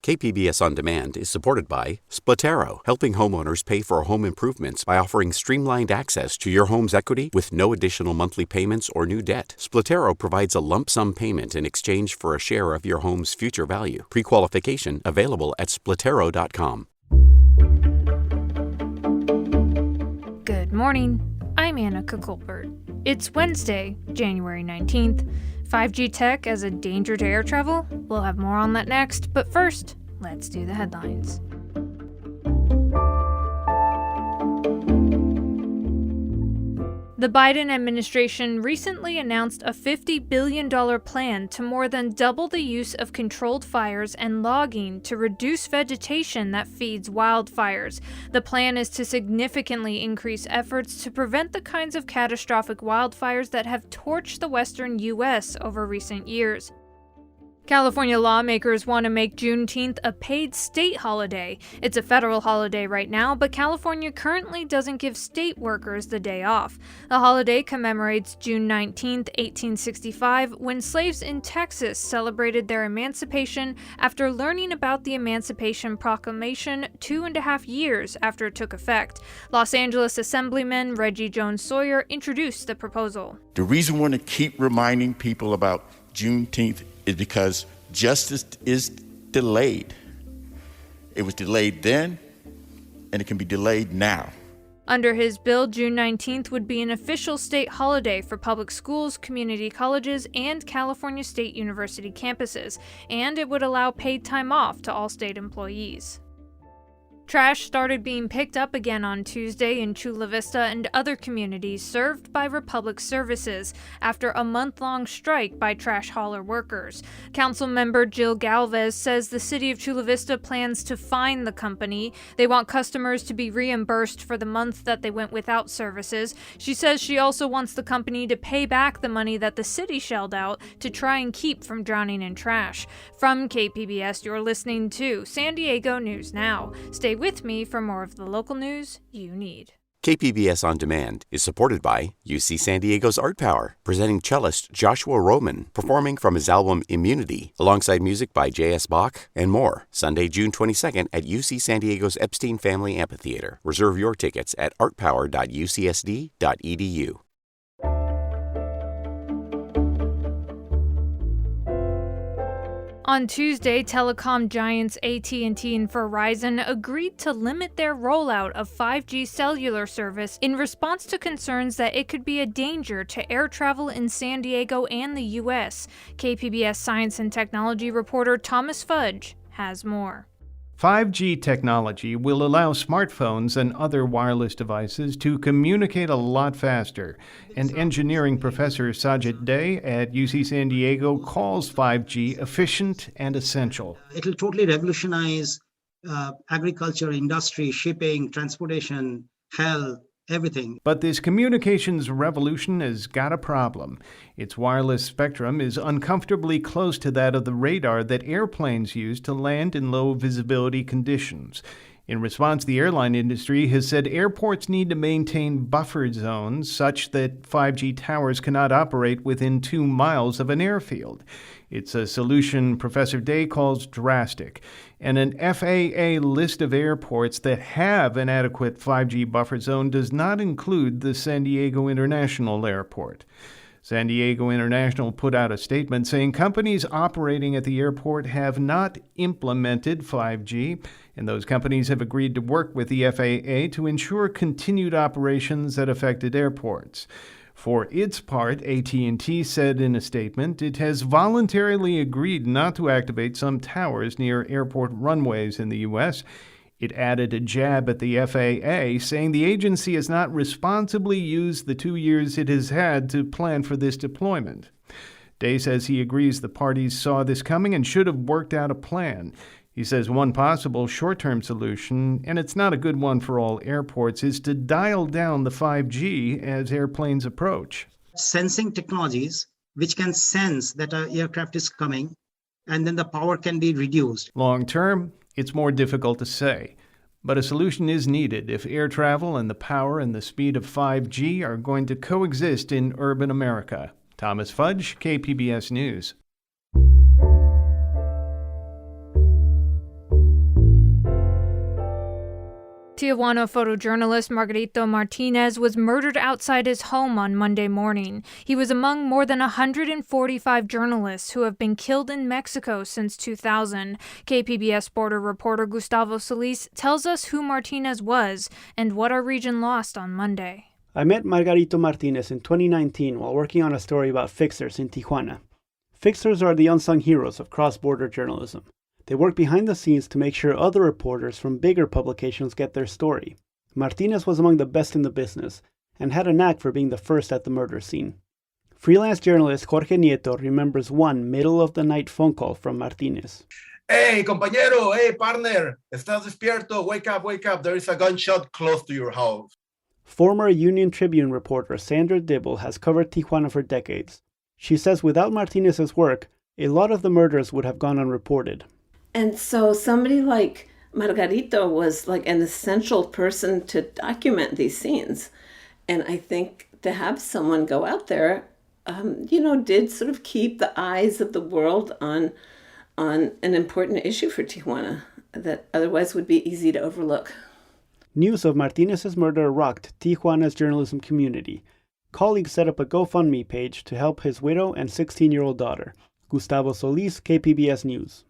KPBS On Demand is supported by Splatero, helping homeowners pay for home improvements by offering streamlined access to your home's equity with no additional monthly payments or new debt. Splatero provides a lump sum payment in exchange for a share of your home's future value. Pre-qualification available at splatero.com. Good morning. I'm Annika Colbert. It's Wednesday, January 19th. 5G tech as a danger to air travel? We'll have more on that next, but first, let's do the headlines. The Biden administration recently announced a $50 billion plan to more than double the use of controlled fires and logging to reduce vegetation that feeds wildfires. The plan is to significantly increase efforts to prevent the kinds of catastrophic wildfires that have torched the western U.S. over recent years. California lawmakers want to make Juneteenth a paid state holiday. It's a federal holiday right now, but California currently doesn't give state workers the day off. The holiday commemorates June 19, 1865, when slaves in Texas celebrated their emancipation after learning about the Emancipation Proclamation 2.5 years after it took effect. Los Angeles Assemblyman Reggie Jones Sawyer introduced the proposal. The reason we want to keep reminding people about Juneteenth is because justice is delayed. It was delayed then, and it can be delayed now. Under his bill, June 19th would be an official state holiday for public schools, community colleges, and California State University campuses, and it would allow paid time off to all state employees. Trash started being picked up again on Tuesday in Chula Vista and other communities served by Republic Services after a month-long strike by trash hauler workers. Council member Jill Galvez says the city of Chula Vista plans to fine the company. They want customers to be reimbursed for the month that they went without services. She says she also wants the company to pay back the money that the city shelled out to try and keep from drowning in trash. From KPBS, you're listening to San Diego News Now. Stay with me for more of the local news you need. KPBS On Demand is supported by UC San Diego's Art Power, presenting cellist Joshua Roman, performing from his album Immunity, alongside music by J.S. Bach and more. Sunday, June 22nd at UC San Diego's Epstein Family Amphitheater. Reserve your tickets at artpower.ucsd.edu. On Tuesday, telecom giants AT&T and Verizon agreed to limit their rollout of 5G cellular service in response to concerns that it could be a danger to air travel in San Diego and the U.S. KPBS science and technology reporter Thomas Fudge has more. 5G technology will allow smartphones and other wireless devices to communicate a lot faster, and engineering professor Sajid Day at UC San Diego calls 5G efficient and essential. It'll totally revolutionize agriculture, industry, shipping, transportation, health, everything. But this communications revolution has got a problem. Its wireless spectrum is uncomfortably close to that of the radar that airplanes use to land in low visibility conditions. In response, the airline industry has said airports need to maintain buffer zones such that 5G towers cannot operate within 2 miles of an airfield. It's a solution Professor Day calls drastic, and an FAA list of airports that have an adequate 5G buffer zone does not include the San Diego International Airport. San Diego International put out a statement saying companies operating at the airport have not implemented 5G, and those companies have agreed to work with the FAA to ensure continued operations at affected airports. For its part, AT&T said in a statement it has voluntarily agreed not to activate some towers near airport runways in the U.S. It added a jab at the FAA, saying the agency has not responsibly used the 2 years it has had to plan for this deployment. Day says he agrees the parties saw this coming and should have worked out a plan. He says one possible short-term solution, and it's not a good one for all airports, is to dial down the 5G as airplanes approach. Sensing technologies which can sense that an aircraft is coming, and then the power can be reduced. Long term, it's more difficult to say, but a solution is needed if air travel and the power and the speed of 5G are going to coexist in urban America. Thomas Fudge, KPBS News. Tijuana photojournalist Margarito Martinez was murdered outside his home on Monday morning. He was among more than 145 journalists who have been killed in Mexico since 2000. KPBS border reporter Gustavo Solis tells us who Martinez was and what our region lost on Monday. I met Margarito Martinez in 2019 while working on a story about fixers in Tijuana. Fixers are the unsung heroes of cross-border journalism. They work behind the scenes to make sure other reporters from bigger publications get their story. Martinez was among the best in the business and had a knack for being the first at the murder scene. Freelance journalist Jorge Nieto remembers one middle-of-the-night phone call from Martinez. Hey, compañero, hey, partner, ¿estás despierto? Wake up, there is a gunshot close to your house. Former Union Tribune reporter Sandra Dibble has covered Tijuana for decades. She says without Martinez's work, a lot of the murders would have gone unreported. And so somebody like Margarito was like an essential person to document these scenes. And I think to have someone go out there, did sort of keep the eyes of the world on an important issue for Tijuana that otherwise would be easy to overlook. News of Martinez's murder rocked Tijuana's journalism community. Colleagues set up a GoFundMe page to help his widow and 16-year-old daughter. Gustavo Solis, KPBS News.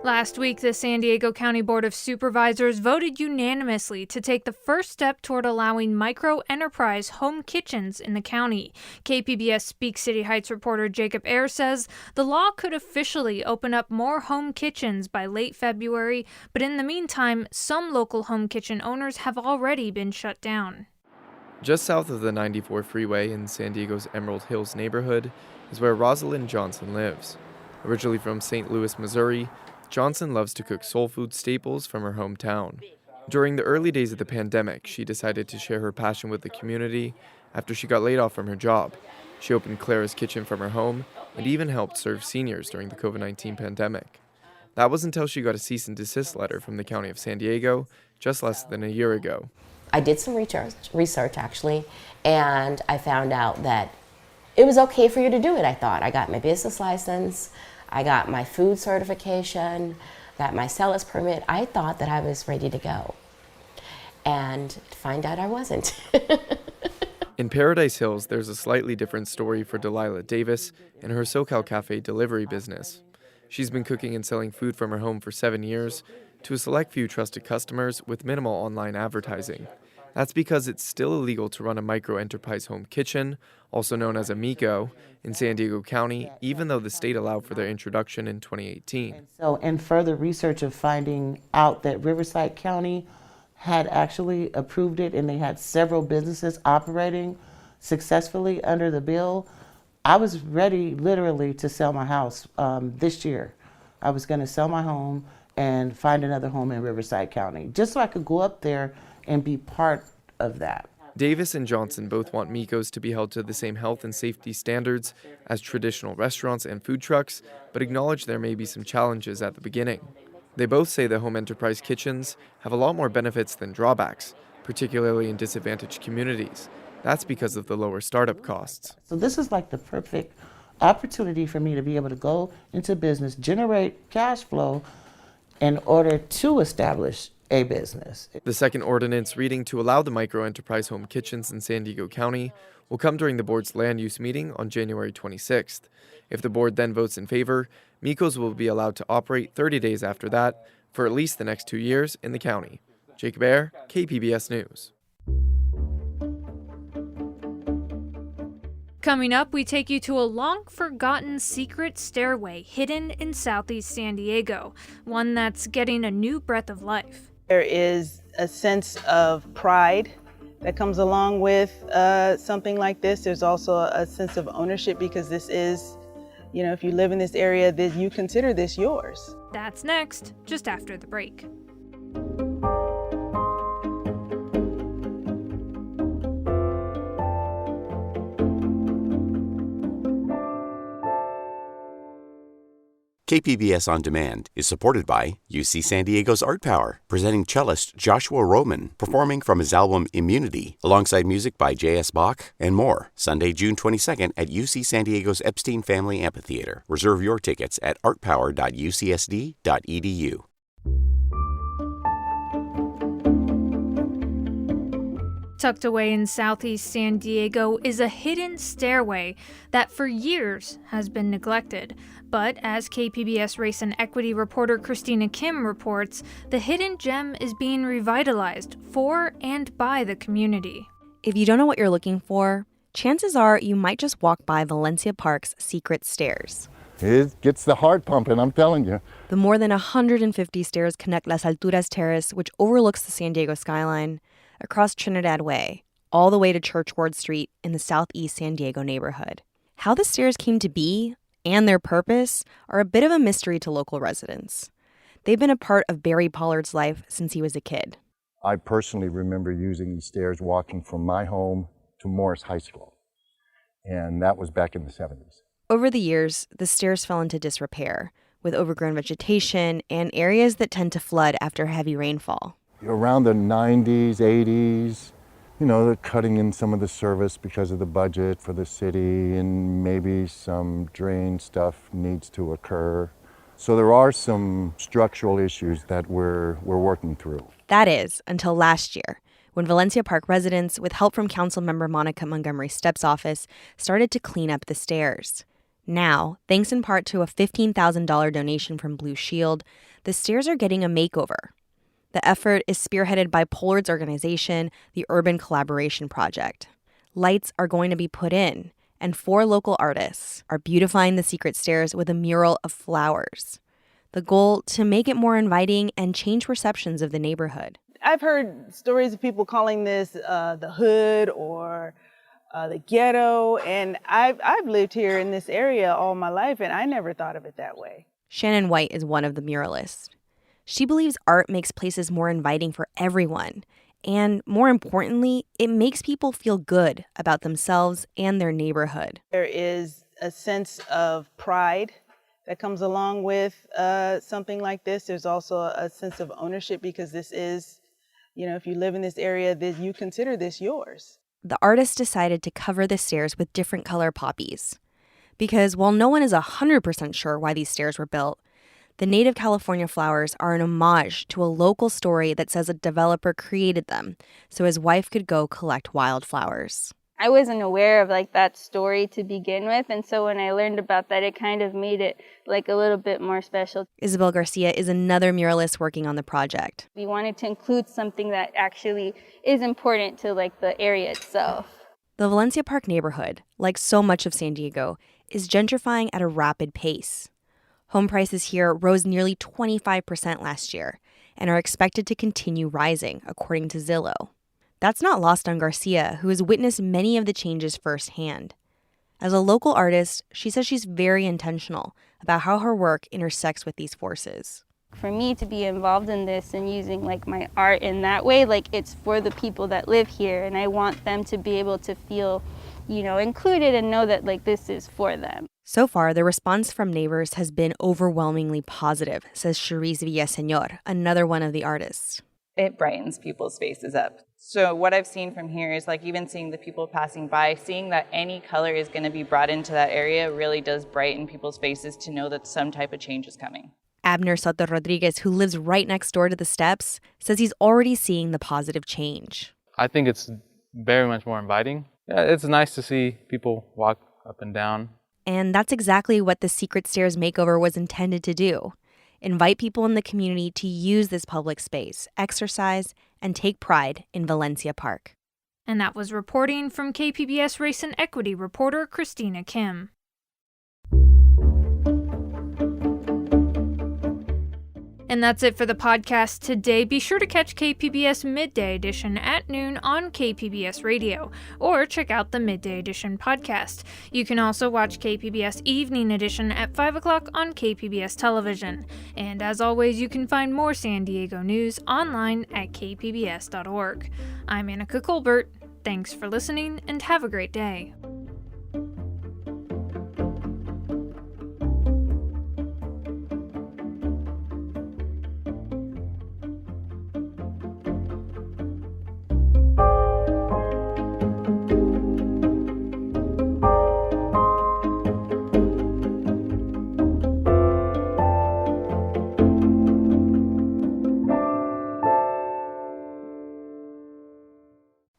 Last week, the San Diego County Board of Supervisors voted unanimously to take the first step toward allowing micro-enterprise home kitchens in the county. KPBS Speak City Heights reporter Jacob Ayer says the law could officially open up more home kitchens by late February, but in the meantime, some local home kitchen owners have already been shut down. Just south of the 94 freeway in San Diego's Emerald Hills neighborhood is where Rosalind Johnson lives. Originally from St. Louis, Missouri, Johnson loves to cook soul food staples from her hometown. During the early days of the pandemic, she decided to share her passion with the community after she got laid off from her job. She opened Clara's Kitchen from her home and even helped serve seniors during the COVID-19 pandemic. That was until she got a cease and desist letter from the County of San Diego just less than a year ago. I did some research actually, and I found out that it was okay for you to do it, I thought. I got my business license, I got my food certification, got my seller's permit. I thought that I was ready to go. And to find out I wasn't. In Paradise Hills, there's a slightly different story for Delilah Davis and her SoCal Cafe delivery business. She's been cooking and selling food from her home for 7 years to a select few trusted customers with minimal online advertising. That's because it's still illegal to run a micro-enterprise home kitchen, also known as a MECO, in San Diego County, even though the state allowed for their introduction in 2018. So in further research of finding out that Riverside County had actually approved it and they had several businesses operating successfully under the bill, I was ready literally to sell my house this year. I was going to sell my home and find another home in Riverside County, just so I could go up there and be part of that. Davis and Johnson both want MECOs to be held to the same health and safety standards as traditional restaurants and food trucks, but acknowledge there may be some challenges at the beginning. They both say that home enterprise kitchens have a lot more benefits than drawbacks, particularly in disadvantaged communities. That's because of the lower startup costs. So this is like the perfect opportunity for me to be able to go into business, generate cash flow in order to establish a business. The second ordinance reading to allow the micro-enterprise home kitchens in San Diego County will come during the board's land use meeting on January 26th. If the board then votes in favor, MECOs will be allowed to operate 30 days after that for at least the next 2 years in the county. Jacob Ayer, KPBS News. Coming up, we take you to a long-forgotten secret stairway hidden in southeast San Diego, one that's getting a new breath of life. There is a sense of pride that comes along with something like this. There's also a sense of ownership because this is, if you live in this area, you consider this yours. That's next, just after the break. KPBS On Demand is supported by UC San Diego's Art Power, presenting cellist Joshua Roman, performing from his album Immunity, alongside music by J.S. Bach and more. Sunday, June 22nd at UC San Diego's Epstein Family Amphitheater. Reserve your tickets at artpower.ucsd.edu. Tucked away in southeast San Diego is a hidden stairway that for years has been neglected. But as KPBS race and equity reporter Christina Kim reports, the hidden gem is being revitalized for and by the community. If you don't know what you're looking for, chances are you might just walk by Valencia Park's secret stairs. It gets the heart pumping, I'm telling you. The more than 150 stairs connect Las Alturas Terrace, which overlooks the San Diego skyline, across Trinidad Way, all the way to Church Ward Street in the southeast San Diego neighborhood. How the stairs came to be and their purpose are a bit of a mystery to local residents. They've been a part of Barry Pollard's life since he was a kid. I personally remember using these stairs walking from my home to Morris High School, and that was back in the 70s. Over the years, the stairs fell into disrepair, with overgrown vegetation and areas that tend to flood after heavy rainfall. Around the 90s, 80s, they're cutting in some of the service because of the budget for the city, and maybe some drain stuff needs to occur. So there are some structural issues that we're working through. That is, until last year, when Valencia Park residents, with help from council member Monica Montgomery Stepp's office, started to clean up the stairs. Now, thanks in part to a $15,000 donation from Blue Shield, the stairs are getting a makeover. The effort is spearheaded by Pollard's organization, the Urban Collaboration Project. Lights are going to be put in, and 4 local artists are beautifying the secret stairs with a mural of flowers. The goal, to make it more inviting and change perceptions of the neighborhood. I've heard stories of people calling this the hood or the ghetto, and I've lived here in this area all my life, and I never thought of it that way. Shannon White is one of the muralists. She believes art makes places more inviting for everyone, and more importantly, it makes people feel good about themselves and their neighborhood. There is a sense of pride that comes along with something like this. There's also a sense of ownership because this is, if you live in this area, then you consider this yours. The artist decided to cover the stairs with different color poppies. Because while no one is 100% sure why these stairs were built, the native California flowers are an homage to a local story that says a developer created them so his wife could go collect wildflowers. I wasn't aware of that story to begin with, and so when I learned about that, it kind of made it a little bit more special. Isabel Garcia is another muralist working on the project. We wanted to include something that actually is important to the area itself. The Valencia Park neighborhood, like so much of San Diego, is gentrifying at a rapid pace. Home prices here rose nearly 25% last year and are expected to continue rising, according to Zillow. That's not lost on Garcia, who has witnessed many of the changes firsthand. As a local artist, she says she's very intentional about how her work intersects with these forces. For me to be involved in this and using my art in that way, it's for the people that live here, and I want them to be able to feel, included and know that this is for them. So far, the response from neighbors has been overwhelmingly positive, says Cherise Villaseñor, another one of the artists. It brightens people's faces up. So what I've seen from here is even seeing the people passing by, seeing that any color is going to be brought into that area really does brighten people's faces to know that some type of change is coming. Abner Soto Rodriguez, who lives right next door to the steps, says he's already seeing the positive change. I think it's very much more inviting. Yeah, it's nice to see people walk up and down. And that's exactly what the Secret Stairs makeover was intended to do. Invite people in the community to use this public space, exercise, and take pride in Valencia Park. And that was reporting from KPBS Race and Equity reporter Christina Kim. And that's it for the podcast today. Be sure to catch KPBS Midday Edition at noon on KPBS Radio, or check out the Midday Edition podcast. You can also watch KPBS Evening Edition at 5 o'clock on KPBS Television. And as always, you can find more San Diego news online at kpbs.org. I'm Annika Colbert. Thanks for listening, and have a great day.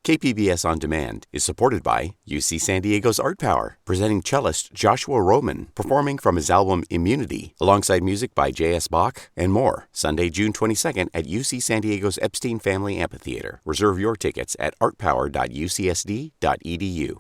KPBS On Demand is supported by UC San Diego's Art Power, presenting cellist Joshua Roman, performing from his album Immunity, alongside music by J.S. Bach and more. Sunday, June 22nd at UC San Diego's Epstein Family Amphitheater. Reserve your tickets at artpower.ucsd.edu.